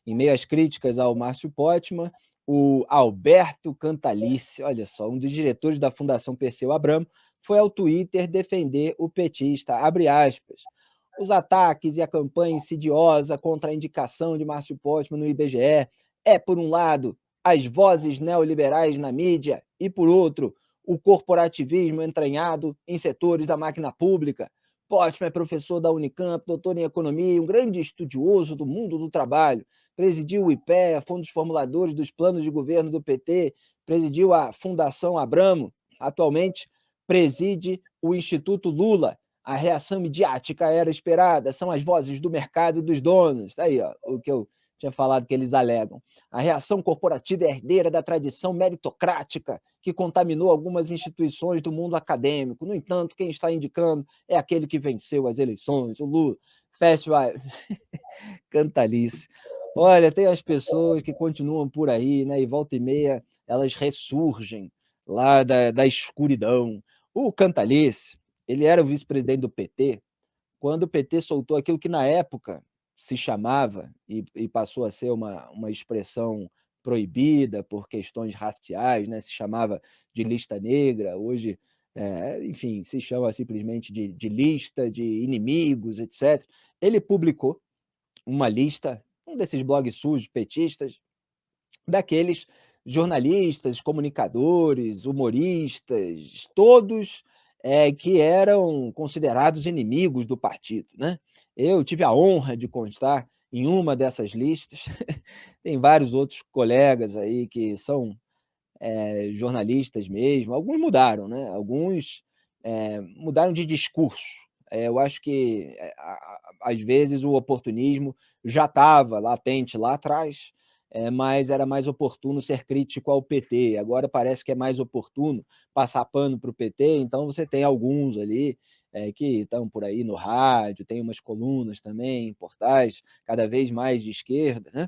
Em meio às críticas ao Márcio Potman, o Alberto Cantalice, olha só, um dos diretores da Fundação Perseu Abramo, foi ao Twitter defender o petista, abre aspas. Os ataques e a campanha insidiosa contra a indicação de Márcio Potman no IBGE é, por um lado, as vozes neoliberais na mídia e, por outro, o corporativismo entranhado em setores da máquina pública. Potman é professor da Unicamp, doutor em economia, um grande estudioso do mundo do trabalho. Presidiu o IPEA, foi um dos formuladores dos planos de governo do PT, presidiu a Fundação Abramo, atualmente preside o Instituto Lula. A reação midiática era esperada, são as vozes do mercado e dos donos. Aí, ó, o que eu tinha falado que eles alegam. A reação corporativa é herdeira da tradição meritocrática que contaminou algumas instituições do mundo acadêmico. No entanto, quem está indicando é aquele que venceu as eleições, o Lula. Festival Cantalice. Olha, tem as pessoas que continuam por aí, né? E volta e meia elas ressurgem lá da escuridão. O Cantalice, ele era o vice-presidente do PT, quando o PT soltou aquilo que na época se chamava, e passou a ser uma expressão proibida por questões raciais, né? Se chamava de lista negra, hoje, enfim, se chama simplesmente de lista de inimigos, etc. Ele publicou uma lista, um desses blogs sujos petistas, daqueles jornalistas, comunicadores, humoristas, todos que eram considerados inimigos do partido, né? Eu tive a honra de constar em uma dessas listas. Tem vários outros colegas aí que são jornalistas mesmo. Alguns mudaram, né? Alguns mudaram de discurso. Eu acho que às vezes o oportunismo já estava latente lá atrás, mas era mais oportuno ser crítico ao PT. Agora parece que é mais oportuno passar pano para o PT, então você tem alguns ali que estão por aí no rádio, tem umas colunas também em portais, cada vez mais de esquerda, né?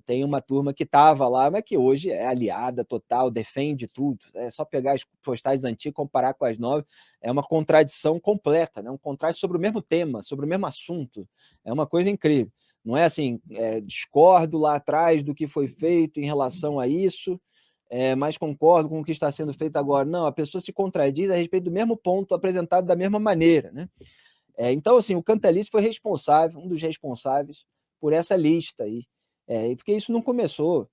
Tem uma turma que estava lá, mas que hoje é aliada total, defende tudo. É só pegar as postais antigas e comparar com as novas, é uma contradição completa, né? Um contraste sobre o mesmo tema, sobre o mesmo assunto. É uma coisa incrível. Não é assim, discordo lá atrás do que foi feito em relação a isso, mas concordo com o que está sendo feito agora. Não, a pessoa se contradiz a respeito do mesmo ponto apresentado da mesma maneira, né? Então, assim, o Cantalice foi responsável, um dos responsáveis por essa lista aí, porque isso não começou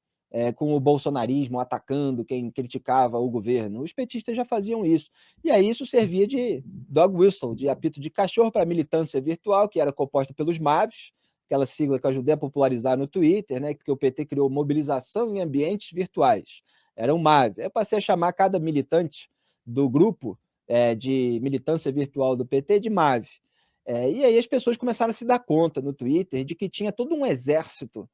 com o bolsonarismo atacando quem criticava o governo. Os petistas já faziam isso. E aí isso servia de dog whistle, de apito de cachorro para a militância virtual, que era composta pelos MAVs, aquela sigla que eu ajudei a popularizar no Twitter, né, que o PT criou mobilização em ambientes virtuais. Era um MAV. Eu passei a chamar cada militante do grupo de militância virtual do PT de MAV. E aí as pessoas começaram a se dar conta no Twitter de que tinha todo um exército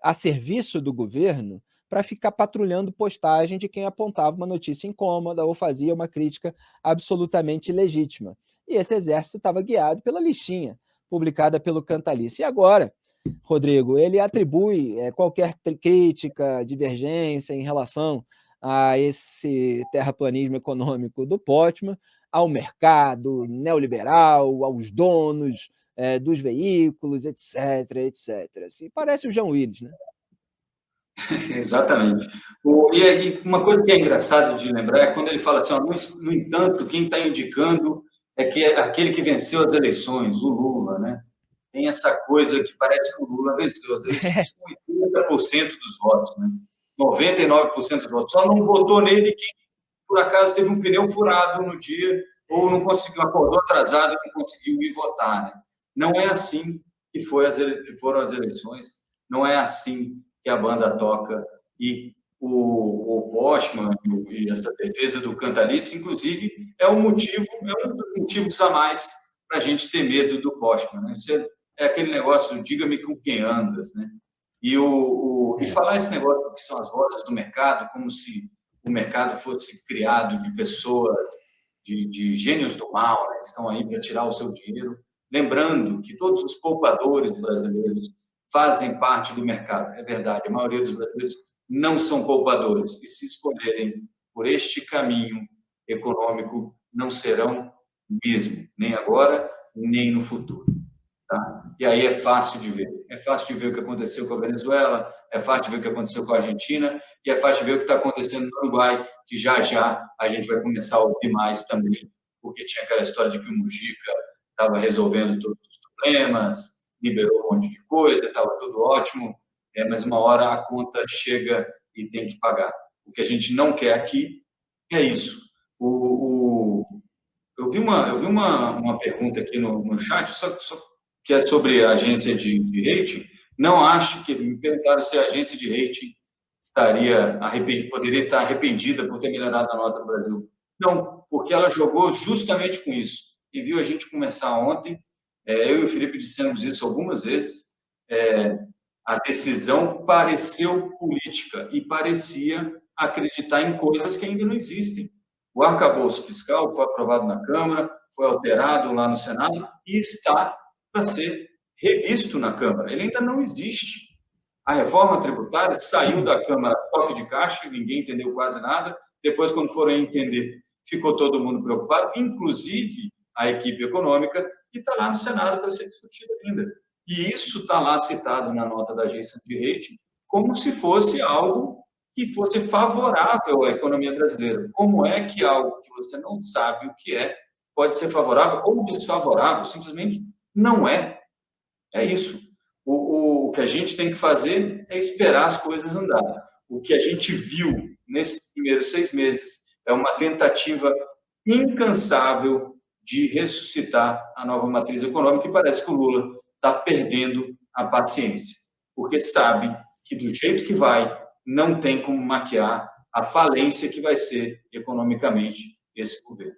a serviço do governo para ficar patrulhando postagem de quem apontava uma notícia incômoda ou fazia uma crítica absolutamente legítima. E esse exército estava guiado pela listinha publicada pelo Cantalice. E agora, Rodrigo, ele atribui qualquer crítica, divergência em relação a esse terraplanismo econômico do Potman ao mercado neoliberal, aos donos dos veículos, etc, etc. Assim, parece o João Willis, né? Exatamente. E aí, uma coisa que é engraçado de lembrar é quando ele fala assim, ó, no entanto, quem está indicando é que é aquele que venceu as eleições, o Lula, né? Tem essa coisa que parece que o Lula venceu as eleições com 80% dos votos, né? 99% dos votos. Só não votou nele quem, por acaso, teve um pneu furado no dia ou não conseguiu, acordou atrasado e não conseguiu ir votar, né? Não é assim que foram as eleições, não é assim que a banda toca. E o Postman e essa defesa do Cantalice, inclusive, é um dos motivos a mais para a gente ter medo do Postman, né? Isso é aquele negócio do diga-me com quem andas, né? E falar esse negócio que são as vozes do mercado, como se o mercado fosse criado de pessoas, de gênios do mal, né? Que estão aí para tirar o seu dinheiro. Lembrando que todos os poupadores brasileiros fazem parte do mercado. É verdade, a maioria dos brasileiros não são poupadores. E se escolherem por este caminho econômico, não serão mesmo, nem agora, nem no futuro. Tá? E aí é fácil de ver. É fácil de ver o que aconteceu com a Venezuela, é fácil de ver o que aconteceu com a Argentina, e é fácil de ver o que está acontecendo no Uruguai, que já já a gente vai começar a ouvir mais também, porque tinha aquela história de que o Mujica estava resolvendo todos os problemas, liberou um monte de coisa, estava tudo ótimo, mas uma hora a conta chega e tem que pagar. O que a gente não quer aqui é isso. Eu vi uma pergunta aqui no chat, só que é sobre a agência de rating. Não acho que me perguntaram se a agência de rating poderia estar arrependida por ter melhorado a nota do Brasil. Não, porque ela jogou justamente com isso. E viu a gente começar ontem, eu e o Felipe dissemos isso algumas vezes, a decisão pareceu política e parecia acreditar em coisas que ainda não existem. O arcabouço fiscal foi aprovado na Câmara, foi alterado lá no Senado e está para ser revisto na Câmara. Ele ainda não existe. A reforma tributária saiu da Câmara toque de caixa, ninguém entendeu quase nada. Depois, quando foram entender, ficou todo mundo preocupado, inclusive a equipe econômica, e está lá no Senado para ser discutido ainda. E isso está lá citado na nota da agência de rating como se fosse algo que fosse favorável à economia brasileira. Como é que algo que você não sabe o que é pode ser favorável ou desfavorável? Simplesmente não é. É isso. O que a gente tem que fazer é esperar as coisas andarem. O que a gente viu nesses primeiros 6 meses é uma tentativa incansável de ressuscitar a nova matriz econômica e parece que o Lula está perdendo a paciência, porque sabe que do jeito que vai, não tem como maquiar a falência que vai ser economicamente esse governo.